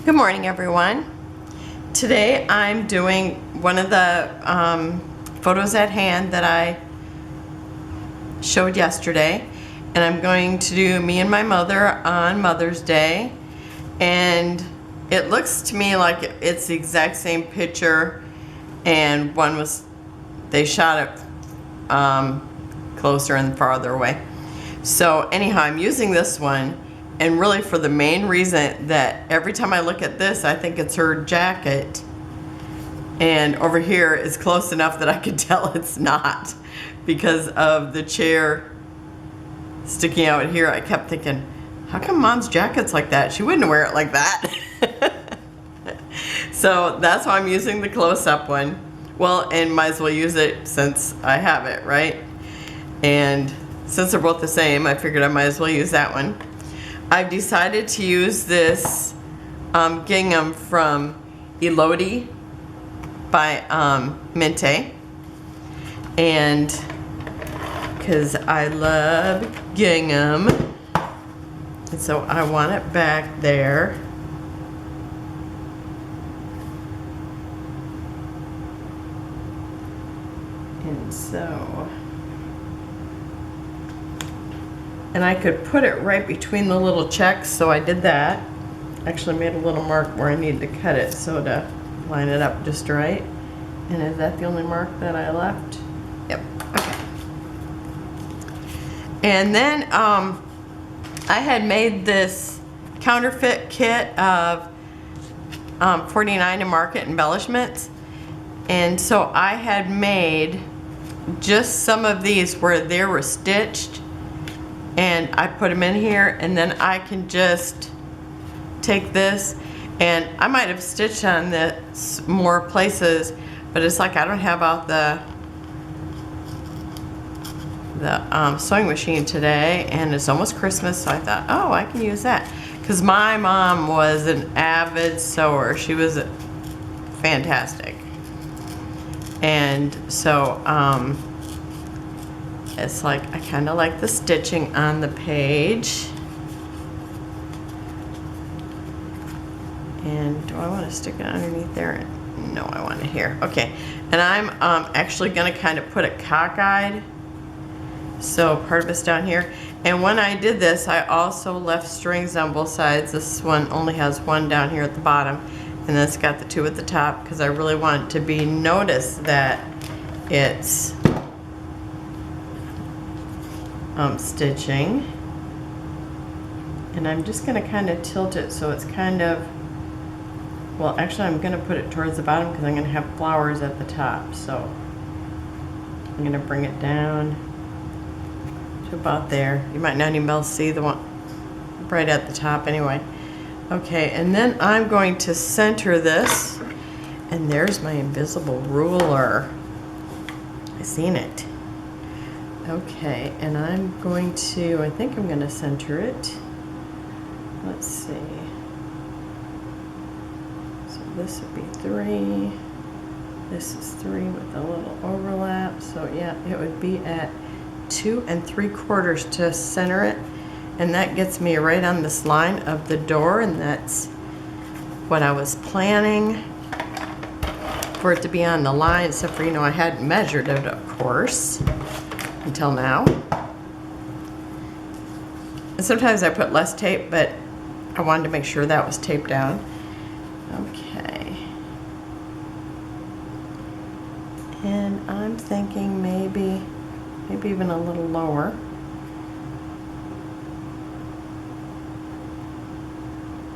Good morning, everyone. Today I'm doing one of the photos at hand that I showed yesterday, and I'm going to do me and my mother on Mother's Day, and it looks to me like it's the exact same picture, and one was, they shot it closer and farther away. So anyhow, I'm using this one, and really for the main reason that every time I look at this, I think it's her jacket, and over here is close enough that I could tell it's not because of the chair sticking out here. I kept thinking, how come Mom's jacket's like that? She wouldn't wear it like that. So that's why I'm using the close-up one. Well, and might as well use it since I have it, right? And since they're both the same, I figured I might as well use that one. I've decided to use this gingham from Elodie by Mintay, and because I love gingham, and so I want it back there. And so, and I could put it right between the little checks, so I did that. Actually made a little mark where I need to cut it so to line it up just right. And is that the only mark that I left? Yep, okay. And then I had made this counterfeit kit of 49 in Market Embellishments. And so I had made just some of these where they were stitched, and I put them in here, and then I can just take this, and I might have stitched on this more places, but it's like I don't have out the sewing machine today, and it's almost Christmas, so I thought, oh, I can use that, because my mom was an avid sewer. She was fantastic. And so it's like I kind of like the stitching on the page. And do I want to stick it underneath there? No, I want it here. Okay, and I'm actually going to kind of put it cockeyed, so part of it's down here. And when I did this, I also left strings on both sides. This one only has one down here at the bottom, and then it's got the two at the top, because I really want it to be noticed that it's stitching. And I'm just going to kind of tilt it so it's kind of, well, actually I'm going to put it towards the bottom because I'm going to have flowers at the top. So I'm going to bring it down to about there. You might not even be able to see the one right at the top anyway. Okay, and then I'm going to center this, and there's my invisible ruler. I seen it. Okay, and I'm going to, I think I'm going to center it. Let's see. So this would be 3. This is 3 with a little overlap. So yeah, it would be at 2 3/4 to center it. And that gets me right on this line of the door, and that's what I was planning for it to be on the line, except for, you know, I hadn't measured it, of course, until now. And sometimes I put less tape, but I wanted to make sure that was taped down. Okay. And I'm thinking maybe even a little lower.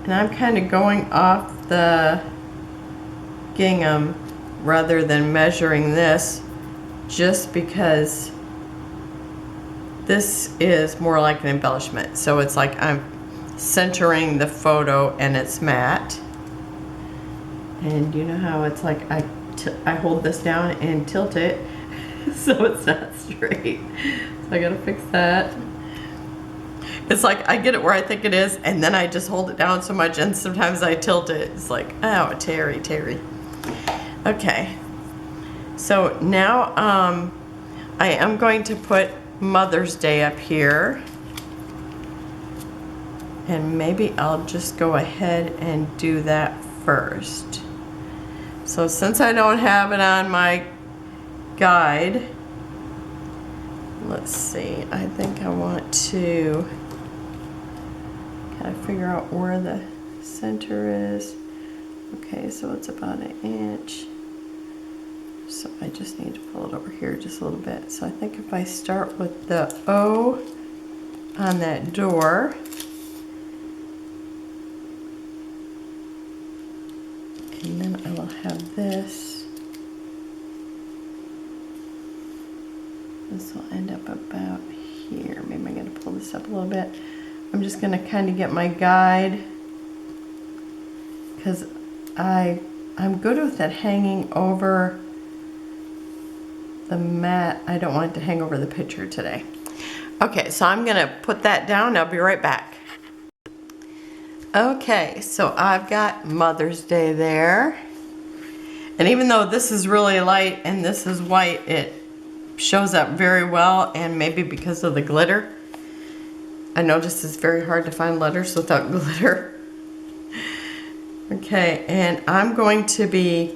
And I'm kind of going off the gingham rather than measuring this, just because this is more like an embellishment. So it's like I'm centering the photo and it's matte. And you know how it's like I hold this down and tilt it so it's not straight. So I gotta fix that. It's like I get it where I think it is, and then I just hold it down so much, and sometimes I tilt it. It's like, oh, Terry. Okay. So now I am going to put Mother's Day up here. And maybe I'll just go ahead and do that first. So since I don't have it on my guide, let's see, I think I want to kind of figure out where the center is. Okay, so it's about 1 inch. So I just need to pull it over here just a little bit. So I think if I start with the O on that door, and then I will have this. This will end up about here. Maybe I'm going to pull this up a little bit. I'm just going to kind of get my guide, because I'm good with it hanging over the mat. I don't want it to hang over the picture today. Okay, so I'm going to put that down. I'll be right back. Okay, so I've got Mother's Day there. And even though this is really light and this is white, it shows up very well, and maybe because of the glitter. I noticed it's very hard to find letters without glitter. Okay, and I'm going to be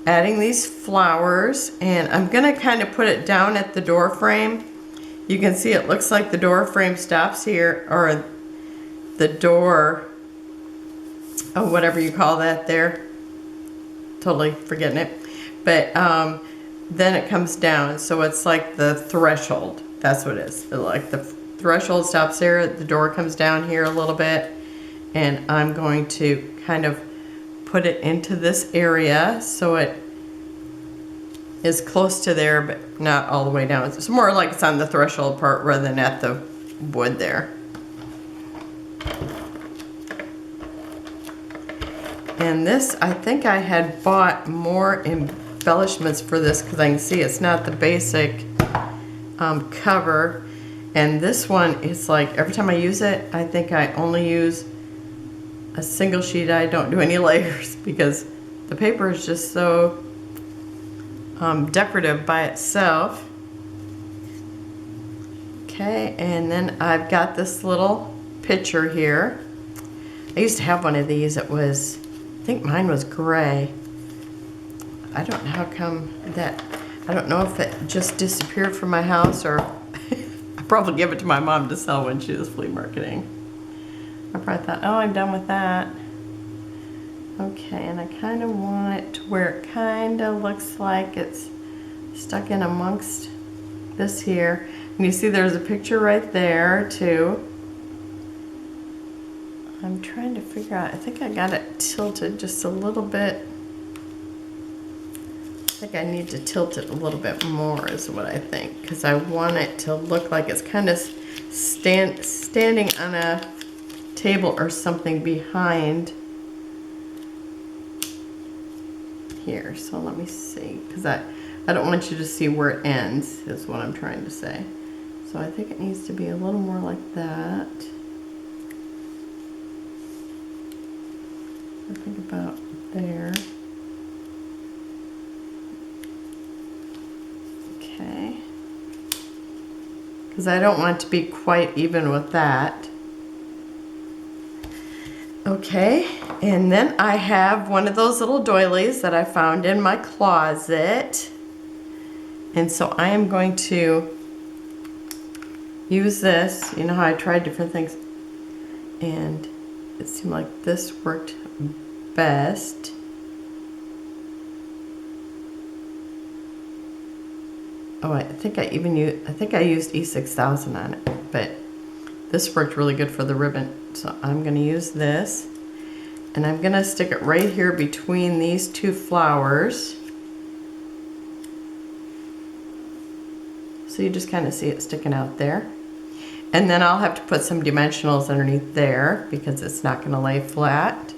adding these flowers, and I'm going to kind of put it down at the door frame. You can see it looks like the door frame stops here, or the door, oh, whatever you call that there. Totally forgetting it. But then it comes down, so it's like the threshold. That's what it is. Like the threshold stops there, the door comes down here a little bit, and I'm going to kind of put it into this area so it is close to there, but not all the way down. It's more like it's on the threshold part rather than at the wood there. And this, I think I had bought more embellishments for this, because I can see it's not the basic cover. And this one is like, every time I use it, I think I only use a single sheet. I don't do any layers because the paper is just so decorative by itself. Okay, and then I've got this little picture here. I used to have one of these. It was, I think mine was gray. I don't know how come that, I don't know if it just disappeared from my house, or I probably gave it to my mom to sell when she was flea marketing. I probably thought, oh, I'm done with that. Okay, and I kind of want it to where it kind of looks like it's stuck in amongst this here. And you see there's a picture right there too. I'm trying to figure out, I think I got it tilted just a little bit. I think I need to tilt it a little bit more is what I think, because I want it to look like it's kind of standing on a table or something behind here. So let me see, because I don't want you to see where it ends is what I'm trying to say. So I think it needs to be a little more like that. I think about there. Okay. Because I don't want it to be quite even with that. Okay, and then I have one of those little doilies that I found in my closet. And so I am going to use this. You know how I tried different things, and it seemed like this worked best. Oh, I think I used E6000 on it, but this worked really good for the ribbon. So I'm going to use this, and I'm going to stick it right here between these two flowers. So you just kind of see it sticking out there. And then I'll have to put some dimensionals underneath there because it's not going to lay flat.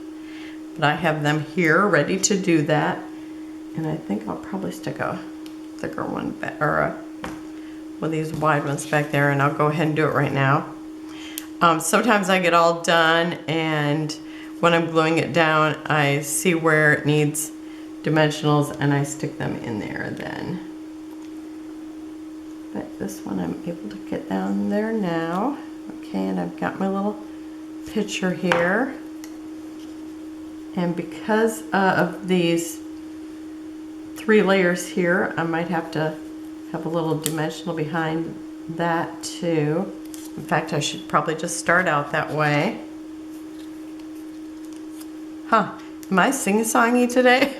But I have them here ready to do that. And I think I'll probably stick a thicker one back, or one of these wide ones back there, and I'll go ahead and do it right now. Sometimes I get all done, and when I'm gluing it down, I see where it needs dimensionals and I stick them in there then. But this one I'm able to get down there now. Okay, and I've got my little picture here. And because of these 3 layers here, I might have to have a little dimensional behind that too. In fact, I should probably just start out that way. Huh, am I sing-songy today?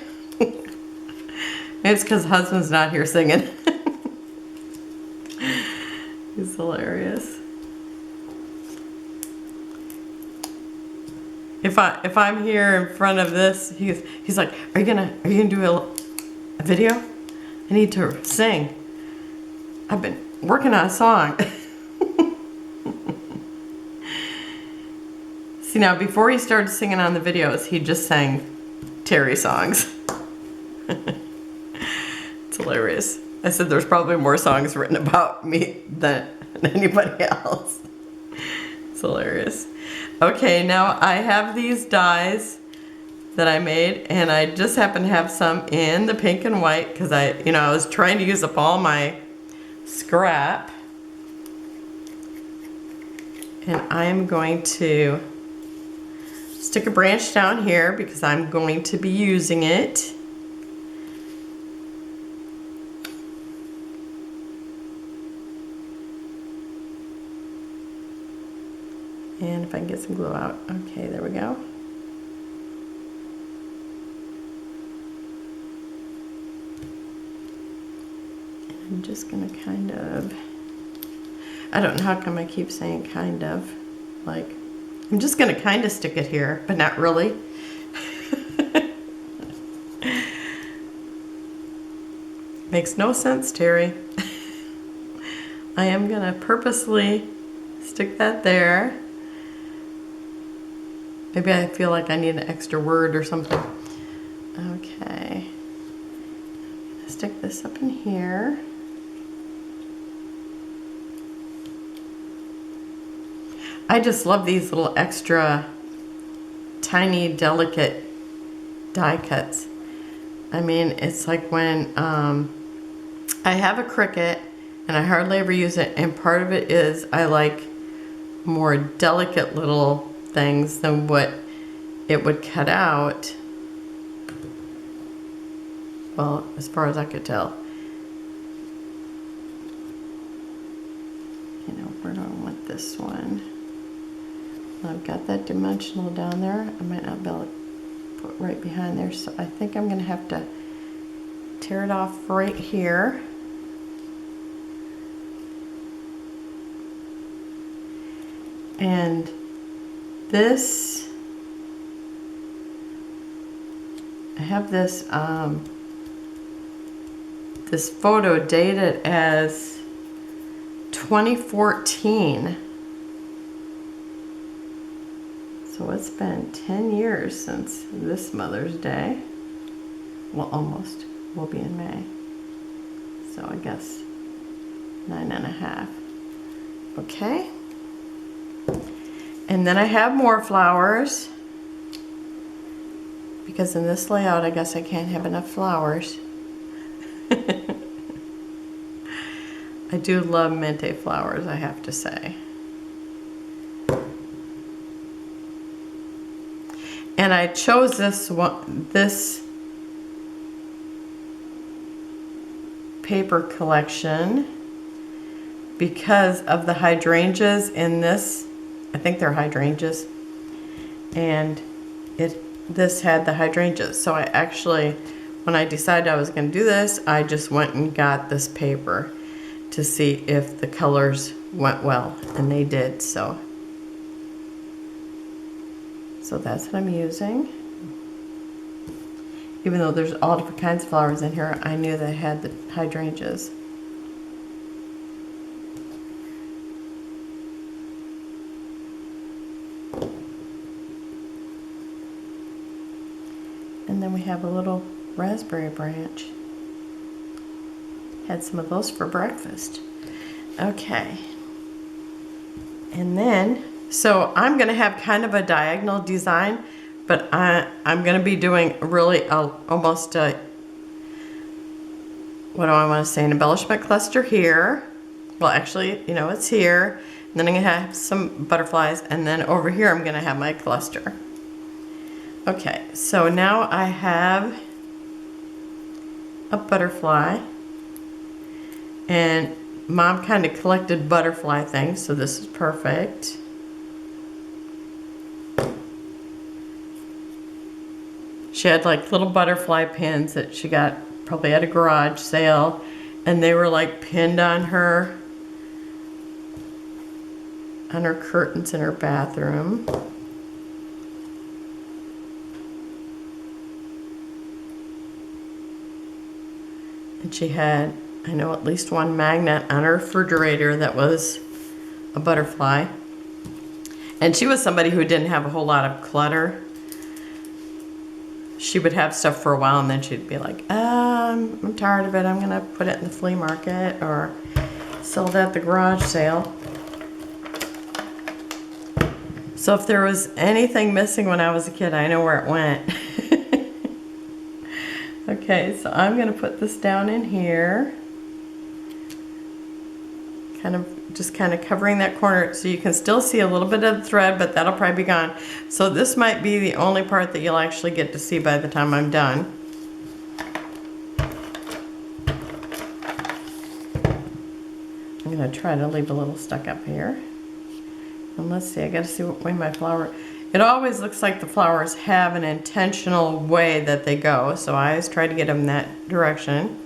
It's because husband's not here singing. He's hilarious. If I'm here in front of this, he's like, are you gonna do a video? I need to sing. I've been working on a song. See, now before he started singing on the videos, he just sang Terry songs. It's hilarious. I said there's probably more songs written about me than anybody else. It's hilarious. Okay, now I have these dies that I made, and I just happen to have some in the pink and white because I was trying to use up all my scrap. And I am going to stick a branch down here because I'm going to be using it. And if I can get some glue out. Okay, there we go. And I'm just gonna kind of, I don't know how come I keep saying kind of, like, I'm just gonna kind of stick it here, but not really. Makes no sense, Terry. I am gonna purposely stick that there. Maybe I feel like I need an extra word or something. Okay. Stick this up in here. I just love these little extra tiny, delicate die cuts. I mean, it's like when I have a Cricut and I hardly ever use it, and part of it is I like more delicate little things than what it would cut out. Well, as far as I could tell. You know, where do I want this one? I've got that dimensional down there. I might not be able to put right behind there, so I think I'm gonna have to tear it off right here. And this, I have this this photo dated as 2014. So it's been 10 years since this Mother's Day. Well, almost. We'll be in May. So I guess 9.5. Okay. And then I have more flowers, because in this layout I guess I can't have enough flowers. I do love Mintay flowers, I have to say. And I chose this one, this paper collection because of the hydrangeas in this. I think they're hydrangeas, and this had the hydrangeas. So I actually, when I decided I was going to do this, I just went and got this paper to see if the colors went well, and they did. So that's what I'm using. Even though there's all different kinds of flowers in here, I knew they had the hydrangeas. And then we have a little raspberry branch. Had some of those for breakfast. Okay. And then, so I'm going to have kind of a diagonal design, but I'm going to be doing really almost a, what do I want to say, an embellishment cluster here. Well, actually, you know, it's here. then I'm gonna have some butterflies, and then over here I'm gonna have my cluster. Okay, so now I have a butterfly, and Mom kind of collected butterfly things, so this is perfect. She had like little butterfly pins that she got probably at a garage sale, and they were like pinned on her curtains in her bathroom. And she had, I know, at least one magnet on her refrigerator that was a butterfly. And she was somebody who didn't have a whole lot of clutter. She would have stuff for a while and then she'd be like, I'm tired of it. I'm gonna put it in the flea market or sell it at the garage sale. So if there was anything missing when I was a kid, I know where it went. Okay, so I'm gonna put this down in here. Just kind of covering that corner so you can still see a little bit of the thread, but that'll probably be gone. So this might be the only part that you'll actually get to see by the time I'm done. I'm gonna try to leave a little stuck up here. And let's see, I gotta see what way my flower, it always looks like the flowers have an intentional way that they go, so I always try to get them that direction.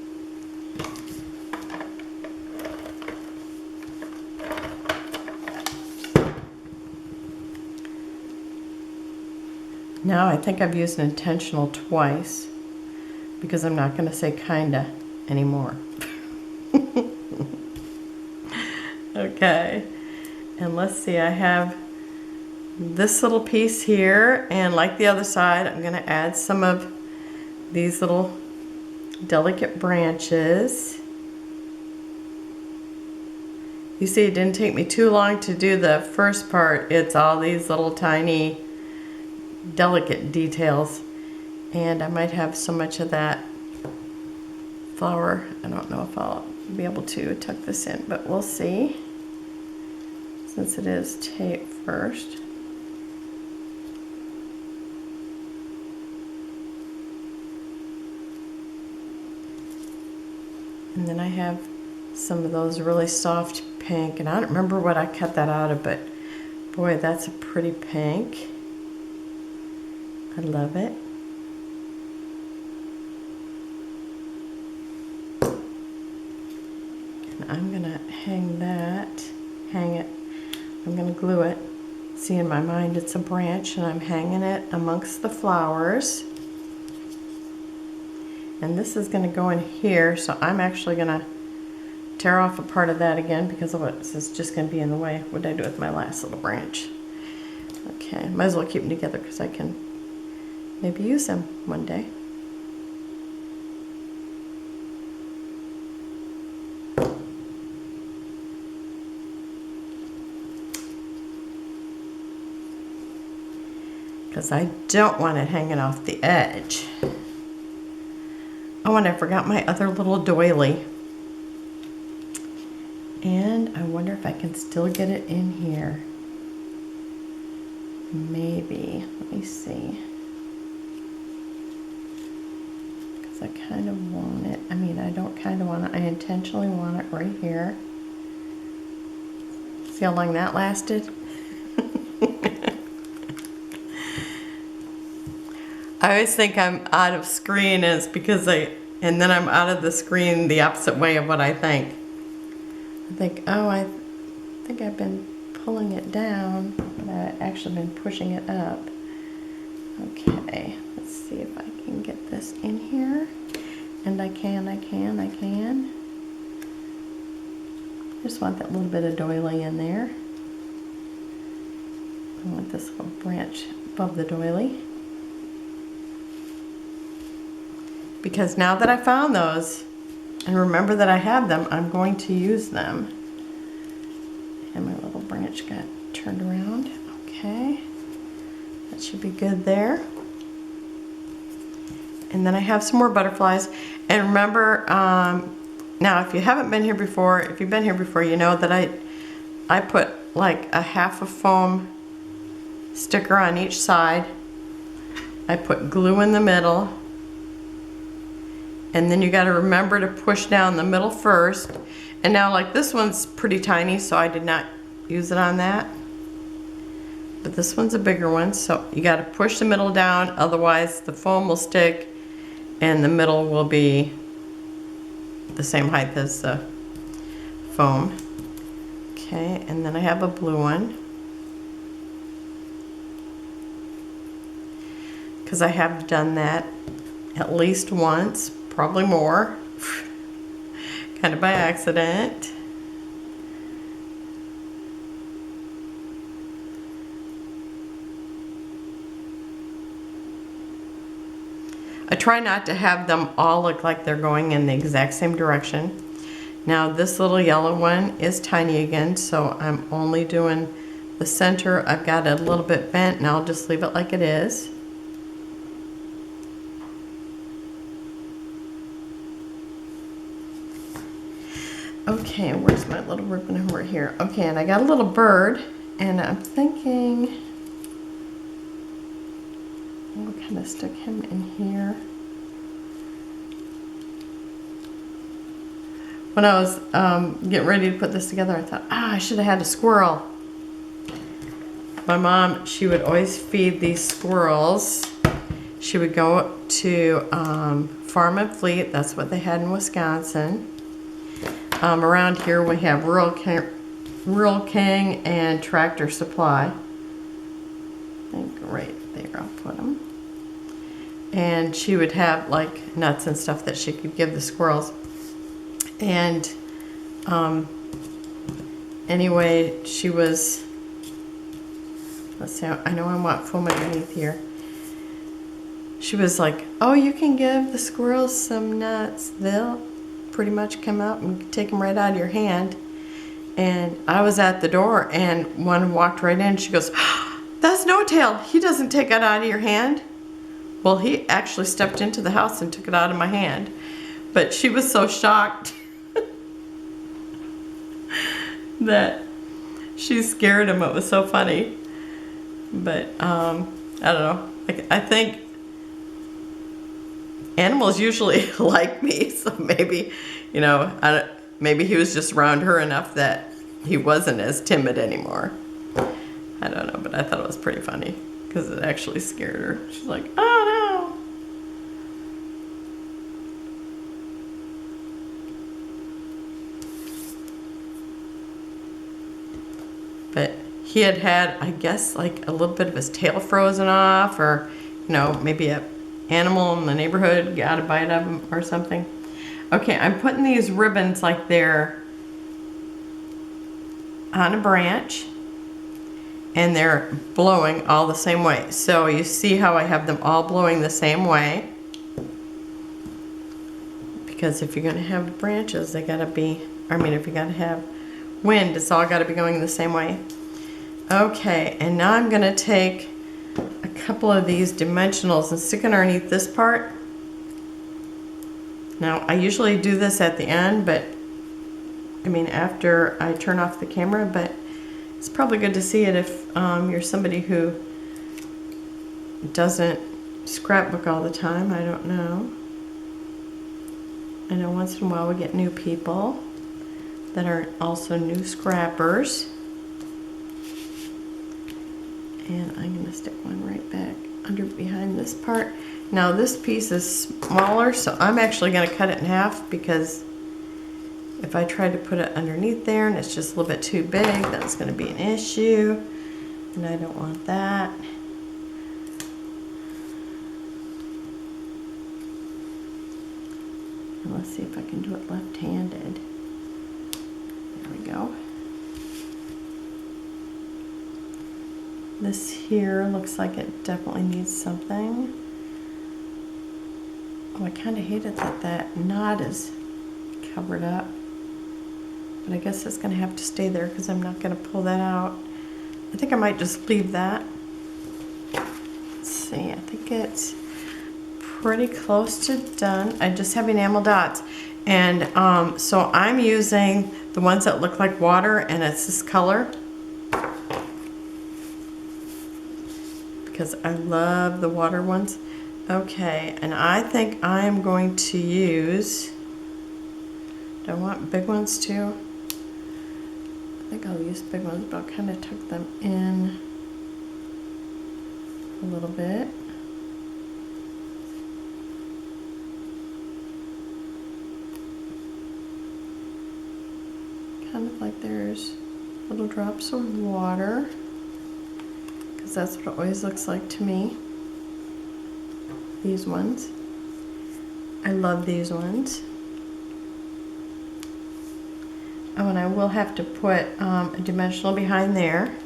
Now I think I've used intentional twice because I'm not going to say kinda anymore. Okay, and let's see, I have this little piece here, and like the other side, I'm going to add some of these little delicate branches. You see, it didn't take me too long to do the first part. It's all these little tiny delicate details, and I might have so much of that flower. I don't know if I'll be able to tuck this in, but we'll see, since it is tape first. And then I have some of those really soft pink, and I don't remember what I cut that out of, but boy, that's a pretty pink. I love it. And I'm gonna hang it. I'm gonna glue it. See, in my mind it's a branch, and I'm hanging it amongst the flowers. And this is gonna go in here, so I'm actually gonna tear off a part of that again because of what is just gonna be in the way. What did I do with my last little branch? Okay, might as well keep them together because I can maybe use them one day. Because I don't want it hanging off the edge. Oh, and I forgot my other little doily. And I wonder if I can still get it in here. Maybe. Let me see. Because I kind of want it. I mean, I don't kind of want it. I intentionally want it right here. See how long that lasted? I always think I'm out of screen, and it's because and then I'm out of the screen the opposite way of what I think. I think, oh, I think I've been pulling it down, but I've actually been pushing it up. Okay, let's see if I can get this in here. And I can. Just want that little bit of doily in there. I want this little branch above the doily. Because now that I found those, and remember that I have them, I'm going to use them. And my little branch got turned around. Okay, that should be good there. And then I have some more butterflies. And remember, now if you haven't been here before, if you've been here before, you know that I put like a half a foam sticker on each side. I put glue in the middle. And then you got to remember to push down the middle first. And now like this one's pretty tiny, so I did not use it on that. But this one's a bigger one, so you got to push the middle down, otherwise the foam will stick and the middle will be the same height as the foam. Okay, and then I have a blue one. Because I have done that at least once, probably more, kind of by accident. I try not to have them all look like they're going in the exact same direction. Now this little yellow one is tiny again, so I'm only doing the center. I've got it a little bit bent, and I'll just leave it like it is. Okay, where's my little ribbon over here? Okay, and I got a little bird, and I'm thinking I'll kind of stick him in here. When I was getting ready to put this together, I thought, I should have had a squirrel. My mom, she would always feed these squirrels. She would go to Farm and Fleet. That's what they had in Wisconsin. Around here we have Rural King and Tractor Supply. I think right there I'll put them. And she would have like nuts and stuff that she could give the squirrels. And anyway, she was, let's see, I know I want foam underneath here. She was like, oh, you can give the squirrels some nuts. They'll pretty much come out and take them right out of your hand. And I was at the door and one walked right in. She goes, that's No Tail. He doesn't take it out of your hand. Well, he actually stepped into the house and took it out of my hand. But she was so shocked that she scared him. It was so funny. But I don't know. I think animals usually like me, so maybe, you know, maybe he was just around her enough that he wasn't as timid anymore. I don't know, but I thought it was pretty funny because it actually scared her. She's like, oh no. But he had, I guess, like a little bit of his tail frozen off, or, you know, maybe a animal in the neighborhood got a bite of him or something. Okay, I'm putting these ribbons like they're on a branch and they're blowing all the same way. So you see how I have them all blowing the same way, because if you're going to have branches, they got to be, I mean, if you're going to have wind, it's all got to be going the same way. Okay, and now I'm going to take a couple of these dimensionals and stick underneath this part. Now I usually do this at the end, but I mean after I turn off the camera, but it's probably good to see it if you're somebody who doesn't scrapbook all the time. I don't know. I know once in a while we get new people that are also new scrappers. And I'm going to stick one right back under behind this part. Now this piece is smaller, so I'm actually going to cut it in half, because if I try to put it underneath there and it's just a little bit too big, that's going to be an issue, and I don't want that. And let's see if I can do it left-handed. There we go. This here looks like it definitely needs something. Oh, I kind of hate it that that knot is covered up. But I guess it's going to have to stay there because I'm not going to pull that out. I think I might just leave that. Let's see, I think it's pretty close to done. I just have enamel dots. And so I'm using the ones that look like water, and it's this color. because I love the water ones. Okay, and I think I am going to use, do I want big ones too? I think I'll use big ones, but I'll kind of tuck them in a little bit. Kind of like there's little drops of water, because that's what it always looks like to me. These ones. I love these ones. Oh, and I will have to put a dimensional behind there.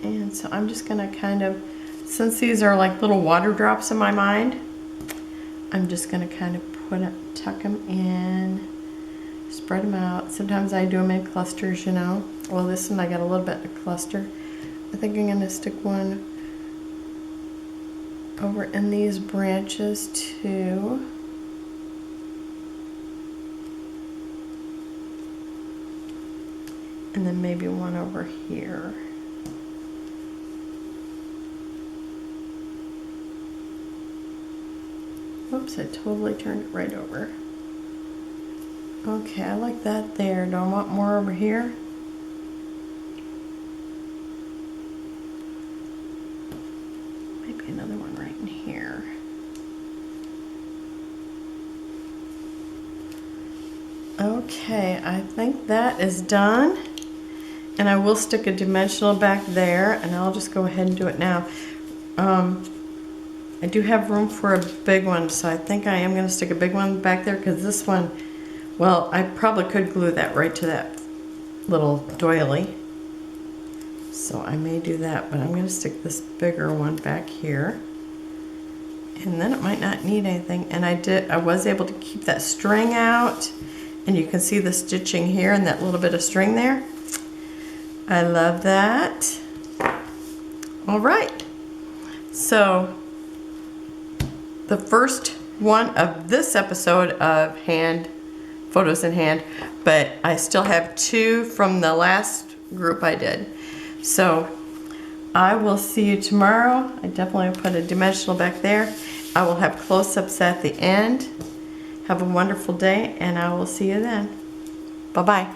And so I'm just gonna kind of, since these are like little water drops in my mind, I'm just gonna kind of tuck them in, spread them out. Sometimes I do them in clusters, you know. Well, this one I got a little bit of a cluster. I think I'm gonna stick one over in these branches too. And then maybe one over here. Whoops, I totally turned it right over. Okay, I like that there. Do I want more over here? Maybe another one right in here. Okay, I think that is done. And I will stick a dimensional back there, and I'll just go ahead and do it now. I do have room for a big one, so I think I am going to stick a big one back there, because this one, well, I probably could glue that right to that little doily. So I may do that, but I'm going to stick this bigger one back here. And then it might not need anything. And I was able to keep that string out, and you can see the stitching here and that little bit of string there. I love that. All right. So the first one of this episode of Photos in Hand, but I still have 2 from the last group I did. So I will see you tomorrow. I definitely put a dimensional back there. I will have close-ups at the end. Have a wonderful day, and I will see you then. Bye-bye.